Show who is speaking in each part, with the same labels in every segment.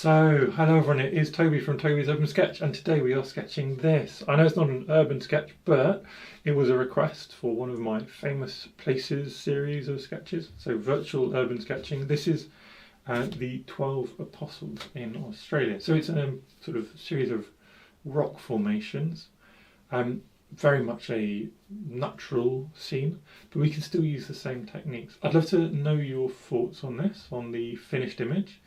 Speaker 1: So, hello everyone, it is Toby from Toby's Urban Sketch, and today we are sketching this. I know it's not an urban sketch, but it was a request for one of my famous places series of sketches, so virtual urban sketching. This is the 12 Apostles in Australia. So it's a sort of series of rock formations, very much a natural scene, but we can still use the same techniques. I'd love to know your thoughts on this, on the finished image.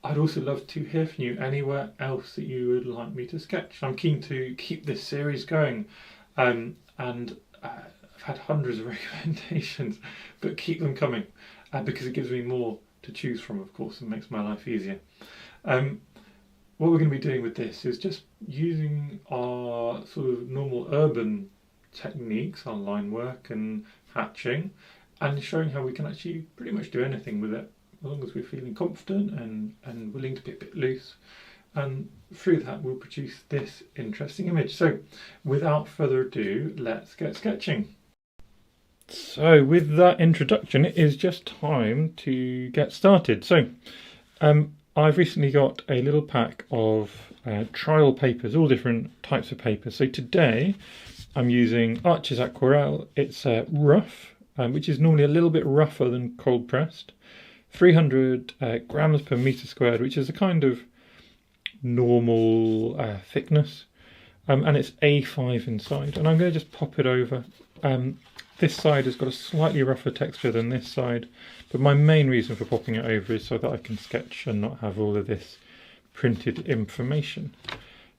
Speaker 1: I'd also love to hear from you anywhere else that you would like me to sketch. I'm keen to keep this series going, and I've had hundreds of recommendations, but keep them coming because it gives me more to choose from, of course, and makes my life easier. What we're going to be doing with this is just using our sort of normal urban techniques, our line work and hatching, and showing how we can actually pretty much do anything with it, as long as we're feeling confident and willing to be a bit loose. And through that we'll produce this interesting image. So without further ado, let's get sketching. So with that introduction, it is just time to get started. So I've recently got a little pack of trial papers, all different types of papers. So today I'm using Arches Aquarelle. It's rough, which is normally a little bit rougher than cold pressed. 300 grams per meter squared, which is a kind of normal thickness, and it's A5 inside. And I'm going to just pop it over. This side has got a slightly rougher texture than this side, but my main reason for popping it over is so that I can sketch and not have all of this printed information.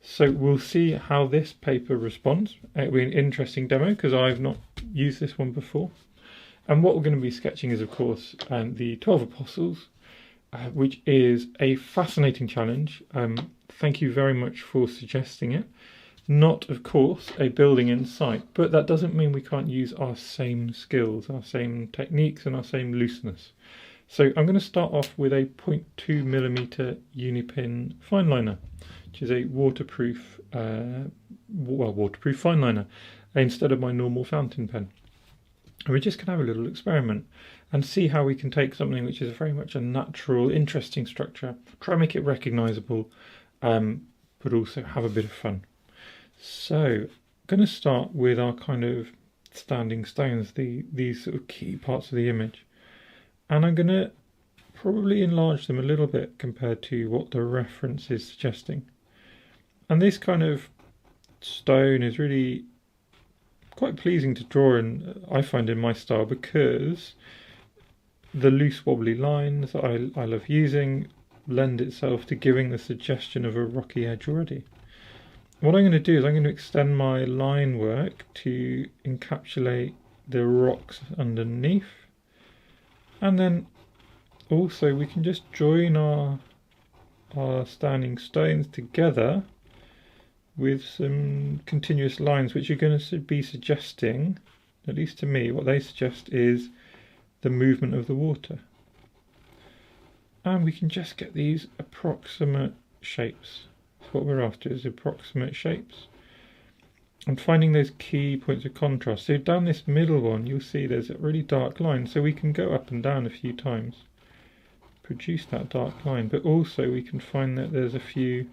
Speaker 1: So we'll see how this paper responds. It'll be an interesting demo because I've not used this one before. And what we're going to be sketching is, of course, the 12 Apostles, which is a fascinating challenge. Thank you very much for suggesting it. Not, of course, a building in sight, but that doesn't mean we can't use our same skills, our same techniques and our same looseness. So I'm going to start off with a 0.2mm Unipin fine liner, which is a waterproof fine liner, instead of my normal fountain pen. And we're just going to have a little experiment and see how we can take something which is very much a natural, interesting structure, try and make it recognisable, but also have a bit of fun. So I'm going to start with our kind of standing stones, these sort of key parts of the image. And I'm going to probably enlarge them a little bit compared to what the reference is suggesting. And this kind of stone is really quite pleasing to draw in, I find, in my style, because the loose wobbly lines that I love using lend itself to giving the suggestion of a rocky edge already. What I'm going to do is I'm going to extend my line work to encapsulate the rocks underneath, and then also we can just join our standing stones together with some continuous lines which are going to be suggesting, at least to me, what they suggest is the movement of the water. And we can just get these approximate shapes. That's what we're after, is approximate shapes. And finding those key points of contrast. So down this middle one, you'll see there's a really dark line, so we can go up and down a few times, produce that dark line, but also we can find that there's a few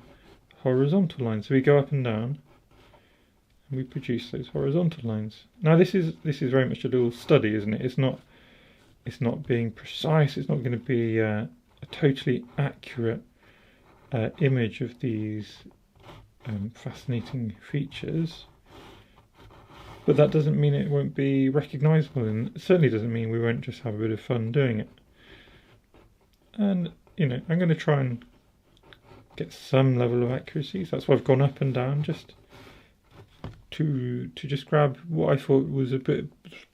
Speaker 1: horizontal lines. So we go up and down and we produce those horizontal lines. Now this is very much a little study, isn't it? It's not being precise, it's not going to be a totally accurate image of these fascinating features, but that doesn't mean it won't be recognisable, and it certainly doesn't mean we won't just have a bit of fun doing it. And I'm going to try and get some level of accuracy, so that's why I've gone up and down, just to just grab what I thought was a bit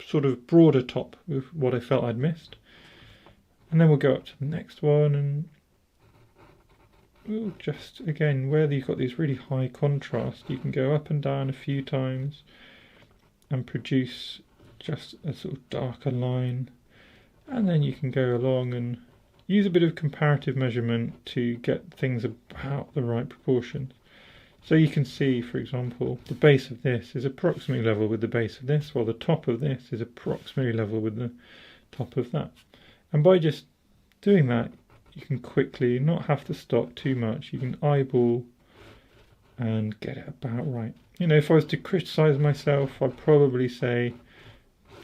Speaker 1: sort of broader top of what I felt I'd missed. And then we'll go up to the next one, and we'll just, again, where you've got these really high contrast, you can go up and down a few times and produce just a sort of darker line, and then you can go along and use a bit of comparative measurement to get things about the right proportions. So you can see, for example, the base of this is approximately level with the base of this, while the top of this is approximately level with the top of that. And by just doing that, you can quickly not have to stop too much. You can eyeball and get it about right. You know, if I was to criticize myself, I'd probably say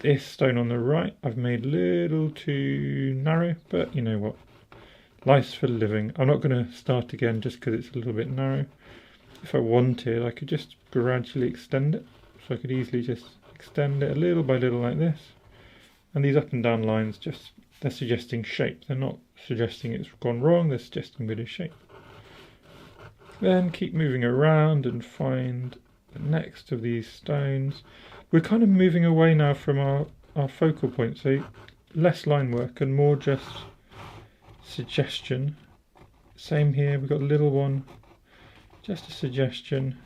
Speaker 1: this stone on the right I've made a little too narrow, but you know what, life's for living. I'm not going to start again just because it's a little bit narrow. If I wanted, I could just gradually extend it, so I could easily just extend it a little by little like this. And these up and down lines, just they're suggesting shape. They're not suggesting it's gone wrong, they're suggesting a bit of shape. Then keep moving around and find the next of these stones. We're kind of moving away now from our focal point, so less line work and more just suggestion. Same here, we've got a little one, just a suggestion.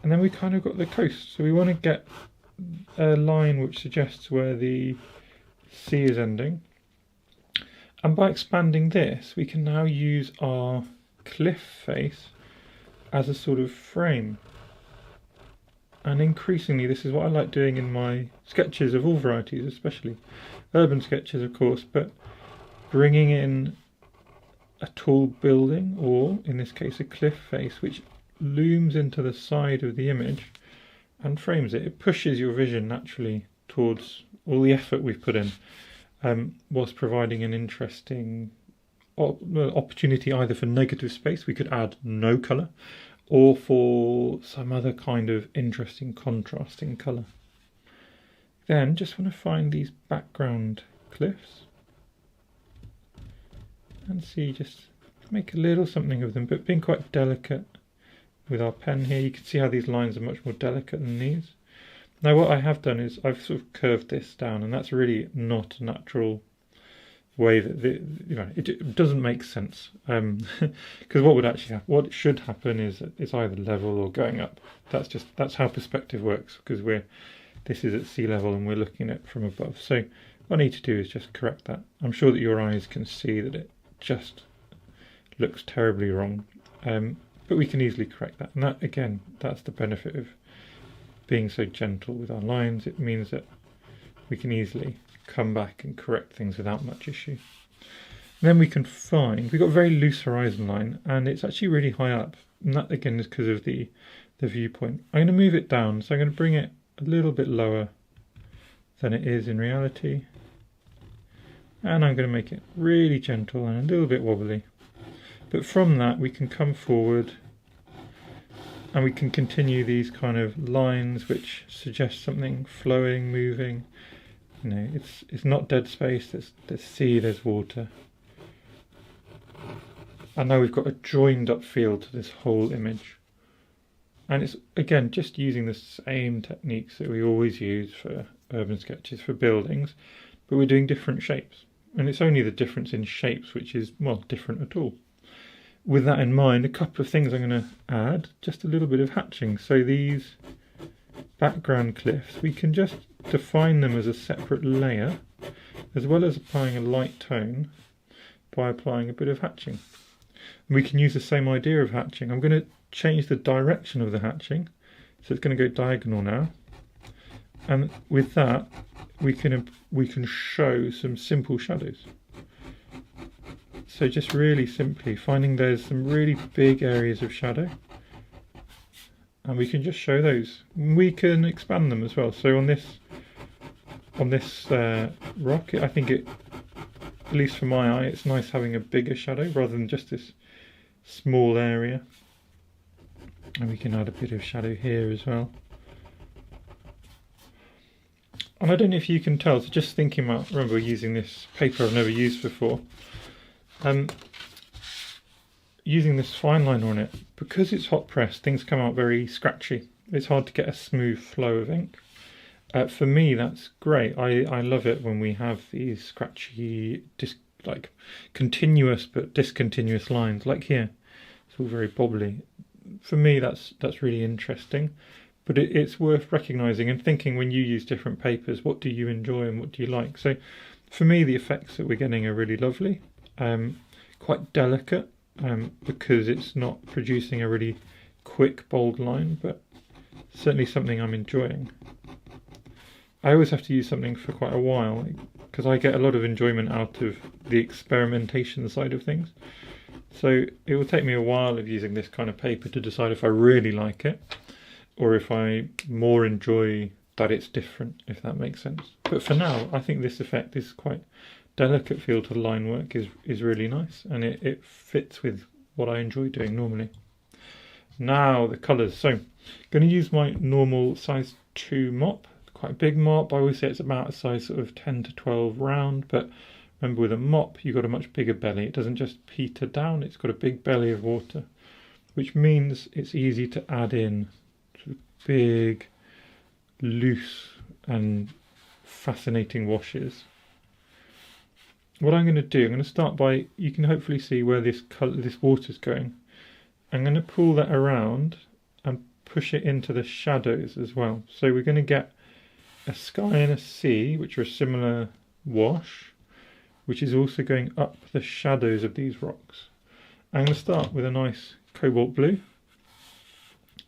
Speaker 1: And then we kind of got the coast, so we want to get a line which suggests where the sea is ending. And by expanding this, we can now use our cliff face as a sort of frame. And increasingly, this is what I like doing in my sketches of all varieties, especially urban sketches, of course, but bringing in a tall building, or in this case a cliff face, which looms into the side of the image and frames it. It pushes your vision naturally towards all the effort we've put in, whilst providing an interesting opportunity either for negative space, we could add no colour, or for some other kind of interesting contrasting colour. Then just want to find these background cliffs and see, just make a little something of them, but being quite delicate with our pen here. You can see how these lines are much more delicate than these. Now what I have done is I've sort of curved this down, and that's really not a natural way that it doesn't make sense, because what should happen is it's either level or going up. That's how perspective works, because this is at sea level and we're looking at it from above. So what I need to do is just correct that. I'm sure that your eyes can see that it just looks terribly wrong, but we can easily correct that. And that, again, that's the benefit of being so gentle with our lines. It means that we can easily come back and correct things without much issue. And then we can find, we've got a very loose horizon line, and it's actually really high up, and that again is because of the viewpoint. I'm going to move it down, so I'm going to bring it a little bit lower than it is in reality, and I'm going to make it really gentle and a little bit wobbly. But from that we can come forward and we can continue these kind of lines which suggest something flowing, moving. You know, it's not dead space, there's sea, there's water. And now we've got a joined up feel to this whole image. And it's, again, just using the same techniques that we always use for urban sketches, for buildings, but we're doing different shapes. And it's only the difference in shapes which is, well, different at all. With that in mind, a couple of things I'm going to add, just a little bit of hatching. So these background cliffs, we can just define them as a separate layer, as well as applying a light tone by applying a bit of hatching. And we can use the same idea of hatching. I'm going to change the direction of the hatching, so it's going to go diagonal now. And with that, we can show some simple shadows. So just really simply finding there's some really big areas of shadow, and we can just show those. We can expand them as well. So on this rock, I think it, at least for my eye, it's nice having a bigger shadow rather than just this small area. And we can add a bit of shadow here as well. And I don't know if you can tell, so just thinking about, remember using this paper I've never used before, using this fine liner on it, because it's hot pressed, things come out very scratchy. It's hard to get a smooth flow of ink. For me, that's great. I love it when we have these scratchy, like continuous but discontinuous lines, like here. It's all very bobbly. For me, that's really interesting. But it's worth recognising and thinking, when you use different papers, what do you enjoy and what do you like? So for me, the effects that we're getting are really lovely, quite delicate, because it's not producing a really quick, bold line, but certainly something I'm enjoying. I always have to use something for quite a while because I get a lot of enjoyment out of the experimentation side of things. So it will take me a while of using this kind of paper to decide if I really like it or if I more enjoy that it's different, if that makes sense. But for now, I think this effect is quite delicate feel to the line work is really nice, and it fits with what I enjoy doing normally. Now the colours. So I'm going to use my normal size 2 mop, quite a big mop. I always say it's about a size sort of 10 to 12 round, but remember with a mop you've got a much bigger belly. It doesn't just peter down, it's got a big belly of water, which means it's easy to add in sort of big, loose and fascinating washes. What I'm going to do, I'm going to start by, you can hopefully see where this water's going. I'm going to pull that around and push it into the shadows as well. So we're going to get a sky and a sea, which are a similar wash, which is also going up the shadows of these rocks. I'm going to start with a nice cobalt blue,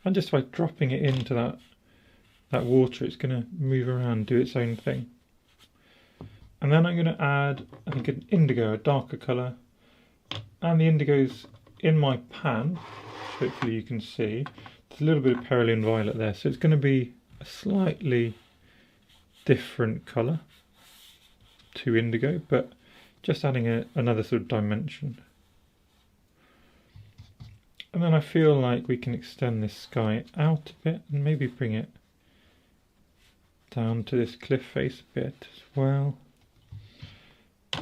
Speaker 1: and just by dropping it into that water, it's going to move around, do its own thing. And then I'm going to add, I think, an indigo, a darker colour, and the indigo's in my pan. Hopefully you can see there's a little bit of Perylene Violet there, so it's going to be a slightly different colour to indigo, but just adding another sort of dimension. And then I feel like we can extend this sky out a bit and maybe bring it down to this cliff face a bit as well.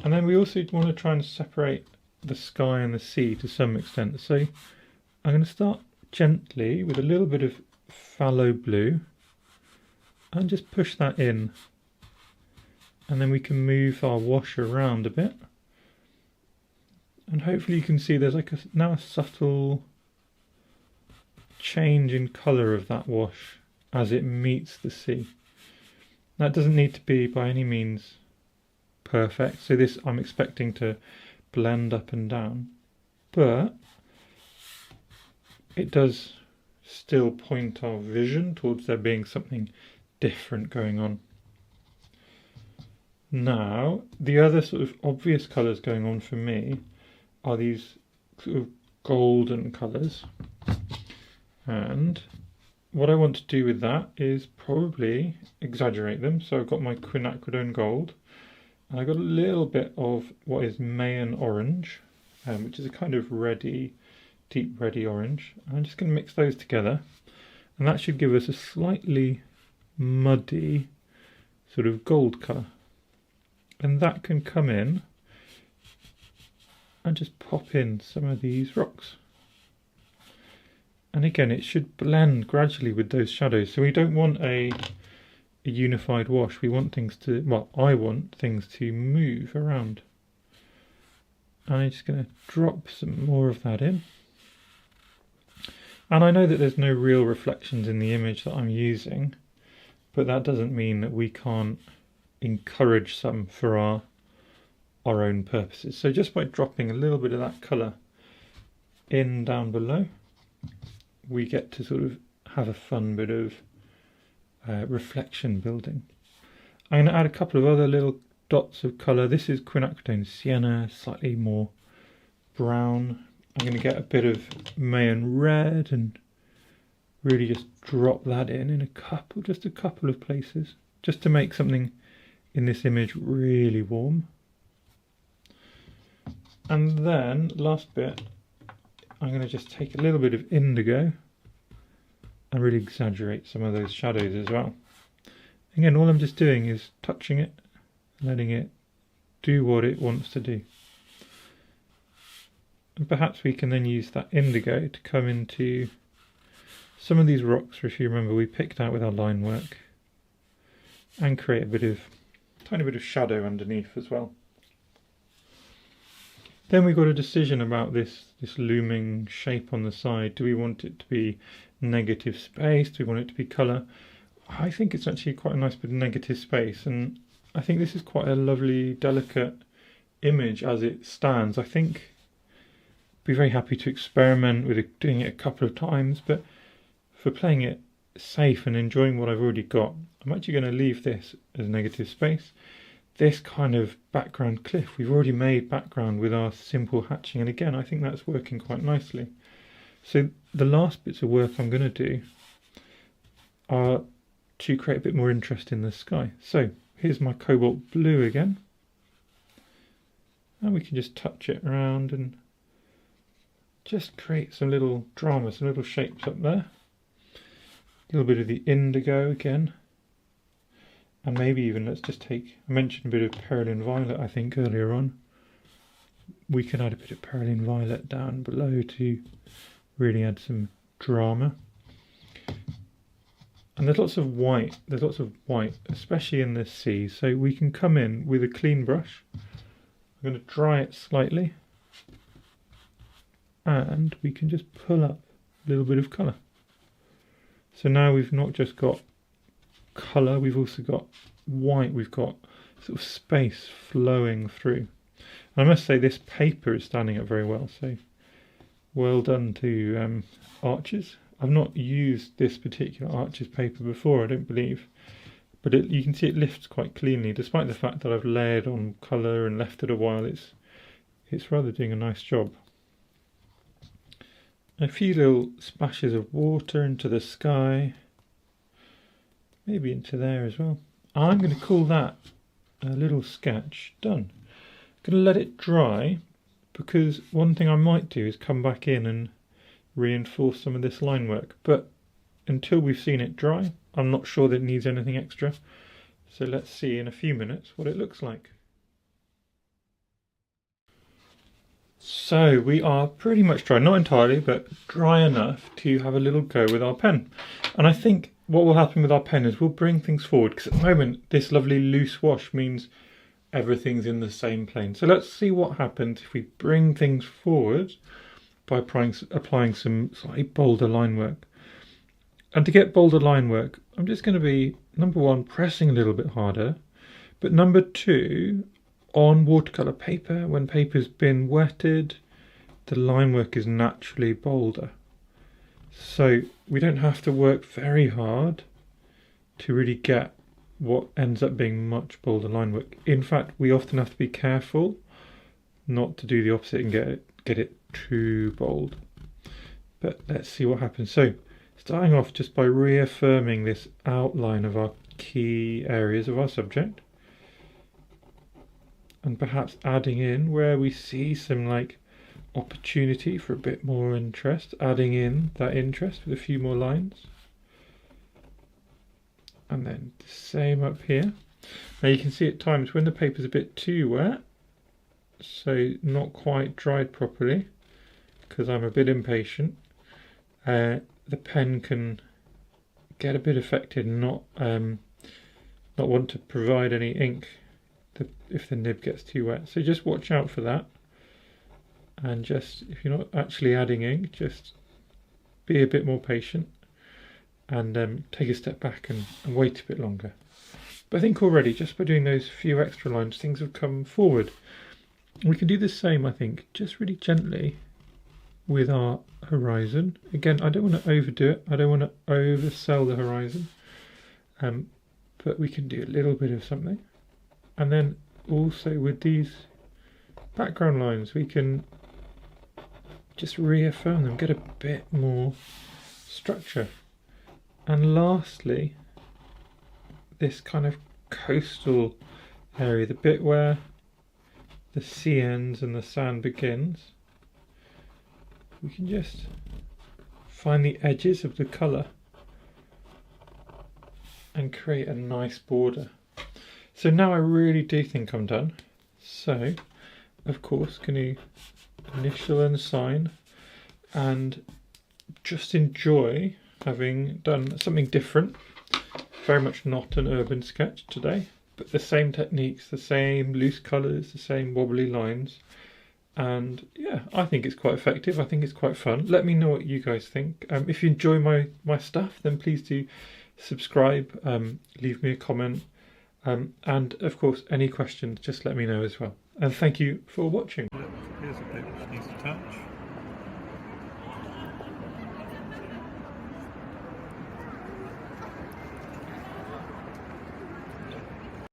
Speaker 1: And then we also want to try and separate the sky and the sea to some extent. So I'm going to start gently with a little bit of phthalo blue and just push that in. And then we can move our wash around a bit. And hopefully you can see there's like now a subtle change in colour of that wash as it meets the sea. That doesn't need to be by any means perfect, so this I'm expecting to blend up and down, but it does still point our vision towards there being something different going on. Now the other sort of obvious colours going on for me are these sort of golden colours, and what I want to do with that is probably exaggerate them. So I've got my quinacridone gold, and I've got a little bit of what is Mayan orange, which is a kind of reddy, deep reddy orange. I'm just going to mix those together, and that should give us a slightly muddy sort of gold colour. And that can come in and just pop in some of these rocks. And again, it should blend gradually with those shadows. So we don't want a unified wash. We want things to, well, I want things to move around. And I'm just going to drop some more of that in. And I know that there's no real reflections in the image that I'm using, but that doesn't mean that we can't encourage some for our own purposes. So just by dropping a little bit of that colour in down below, we get to sort of have a fun bit of reflection building. I'm going to add a couple of other little dots of colour. This is quinacridone sienna, slightly more brown. I'm going to get a bit of Mayan red and really just drop that in just a couple of places, just to make something in this image really warm. And then last bit, I'm going to just take a little bit of indigo and really exaggerate some of those shadows as well. Again, all I'm just doing is touching it, letting it do what it wants to do. And perhaps we can then use that indigo to come into some of these rocks, which, if you remember, we picked out with our line work, and create a tiny bit of shadow underneath as well. Then we've got a decision about this looming shape on the side. Do we want it to be negative space? Do we want it to be colour? I think it's actually quite a nice bit of negative space, and I think this is quite a lovely, delicate image as it stands. I think I'd be very happy to experiment with doing it a couple of times, but for playing it safe and enjoying what I've already got, I'm actually going to leave this as negative space. This kind of background cliff, we've already made background with our simple hatching, and again I think that's working quite nicely. So the last bits of work I'm going to do are to create a bit more interest in the sky. So here's my cobalt blue again, and we can just touch it around and just create some little drama, some little shapes up there. A little bit of the indigo again, and maybe even let's just take, I mentioned a bit of Perylene Violet I think earlier on. We can add a bit of Perylene Violet down below to really add some drama. And there's lots of white, especially in the sea, so we can come in with a clean brush. I'm going to dry it slightly, and we can just pull up a little bit of colour. So now we've not just got colour, we've also got white, we've got sort of space flowing through. And I must say this paper is standing up very well, so well done to Arches. I've not used this particular Arches paper before, I don't believe, but you can see it lifts quite cleanly, despite the fact that I've layered on colour and left it a while. It's rather doing a nice job. A few little splashes of water into the sky, maybe into there as well. I'm going to call that a little sketch done. I'm going to let it dry, because one thing I might do is come back in and reinforce some of this line work, but until we've seen it dry I'm not sure that it needs anything extra. So let's see in a few minutes what it looks like. So we are pretty much dry, not entirely, but dry enough to have a little go with our pen. And I think what will happen with our pen is we'll bring things forward, because at the moment this lovely loose wash means everything's in the same plane. So let's see what happens if we bring things forward by applying some slightly bolder line work. And to get bolder line work, I'm just going to be, number one, pressing a little bit harder, but number two, on watercolour paper, when paper's been wetted, the line work is naturally bolder. So we don't have to work very hard to really get what ends up being much bolder line work. In fact, we often have to be careful not to do the opposite and get it too bold. But let's see what happens. So starting off just by reaffirming this outline of our key areas of our subject, and perhaps adding in where we see some like opportunity for a bit more interest, adding in that interest with a few more lines. And then the same up here. Now you can see at times when the paper's a bit too wet, so not quite dried properly, because I'm a bit impatient, the pen can get a bit affected and not want to provide any ink if the nib gets too wet. So just watch out for that, and just, if you're not actually adding ink, just be a bit more patient and take a step back and wait a bit longer. But I think already, just by doing those few extra lines, things have come forward. We can do the same, I think, just really gently with our horizon. Again, I don't want to overdo it, I don't want to oversell the horizon, but we can do a little bit of something. And then also with these background lines, we can just reaffirm them, get a bit more structure. And lastly, this kind of coastal area, the bit where the sea ends and the sand begins, we can just find the edges of the colour and create a nice border. So now I really do think I'm done. So, of course, can you initial and sign, and just enjoy having done something different. Very much not an urban sketch today, but the same techniques, the same loose colours, the same wobbly lines. And yeah, I think it's quite effective. I think it's quite fun. Let me know what you guys think. If you enjoy my stuff, then please do subscribe, leave me a comment. And of course, any questions, just let me know as well. And thank you for watching. Here's a bit which needs